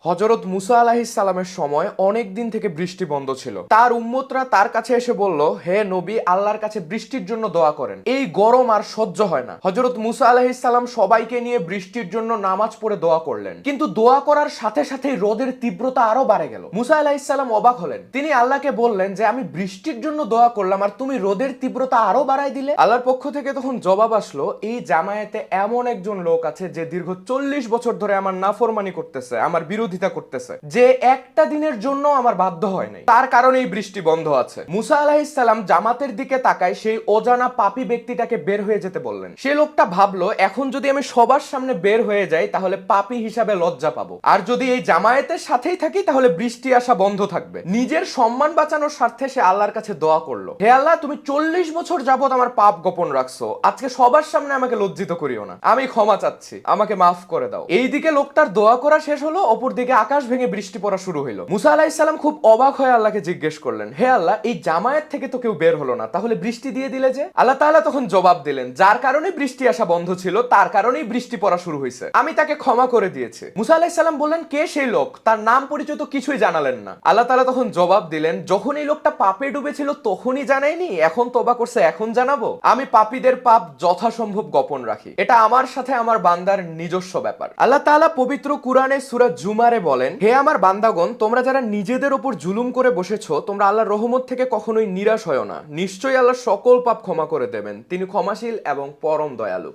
হযরত মুসা আলাইহিস সালামের সময় অনেক দিন থেকে বৃষ্টি বন্ধ ছিল। তার উম্মতরা তার কাছে এসে বলল, হে নবী, আল্লাহর কাছে বৃষ্টির জন্য দোয়া করেন, এই গরম আর সহ্য হয় না। হযরত মুসা আলাইহিস সালাম সবাইকে নিয়ে বৃষ্টির জন্য নামাজ পড়ে দোয়া করলেন, কিন্তু দোয়া করার সাথে সাথে রোদের তীব্রতা আরো বাড়ে গেল। মুসা আলাইহিস সালাম অবাক হলেন। তিনি আল্লাহকে বললেন যে আমি বৃষ্টির জন্য দোয়া করলাম আর তুমি রোদের তীব্রতা আরো বাড়াই দিলে। আল্লাহর পক্ষ থেকে তখন জবাব আসলো, এই জামায়াতে এমন একজন লোক আছে যে দীর্ঘ 40 বছর ধরে আমার নাফরমানি করতেছে, আমার বিরোধিতা করতেছে, যে একটা দিনের জন্য আমার বাধ্য হয় নাই, তার কারণেই বৃষ্টি বন্ধ আছে। মুসা আলাইহিস সালাম জামাতের দিকে তাকায় সেই অজানা পাপী ব্যক্তিটাকে বের হয়ে যেতে বললেন। সেই লোকটা ভাবলো, এখন যদি আমি সবার সামনে বের হয়ে যাই তাহলে পাপী হিসাবে লজ্জা পাবো, আর যদি এই জামায়াতের সাথেই থাকি তাহলে বৃষ্টি আসা বন্ধ থাকবে। নিজের সম্মান বাঁচানোর স্বার্থে সে আল্লাহর কাছে দোয়া করলো, হে আল্লাহ, তুমি 40 বছর যাবত আমার পাপ গোপন রাখছো, আজকে সবার সামনে আমাকে লজ্জিত করিও না, আমি ক্ষমা চাচ্ছি, আমাকে মাফ করে দাও। এইদিকে লোকটার দোয়া করা শেষ হলো, অপরদিকে আকাশ ভেঙে বৃষ্টি পড়া শুরু হলো। মুসা আলাইহিস সালাম খুব অবাক হয়ে আল্লাহকে জিজ্ঞেস করলেন, হে আল্লাহ, এই জামায়াত থেকে তো কেউ বের হলো না, তাহলে বৃষ্টি দিয়ে দিলে যে? আল্লাহ তাআলা তখন জবাব দিলেন, যার কারণে বৃষ্টি আসা বন্ধ ছিল তার কারণেই বৃষ্টি পড়া শুরু হয়েছে, আমি তাকে ক্ষমা করে দিয়েছি। মুসা আলাইহিস সালাম বললেন, কে সেই লোক? তার নাম পরিচয় তো কিছুই জানালেন না। আল্লাহ তাআলা তখন জবাব দিলেন, যখন এই লোকটা পাপে ডুবেছিল তখনই জানাইনি, এখন তওবা করছে এখন জানাবো? আমি পাপীদের পাপ যথাসম্ভব গোপন রাখি, এটা আমার সাথে আমার বান্দার নিজস্ব ব্যাপার। আল্লাহ তাআলা পবিত্র কুরআনে সূরা জুমারে বলেন, হে আমার বান্দাগণ, তোমরা যারা নিজেদের উপর জুলুম করে বসেছো, তোমরা আল্লাহর রহমত থেকে কখনোই নিরাশ হয়ো না। নিশ্চয়ই আল্লাহ সকল পাপ ক্ষমা করে দেবেন, তিনি ক্ষমাশীল এবং পরম দয়ালু।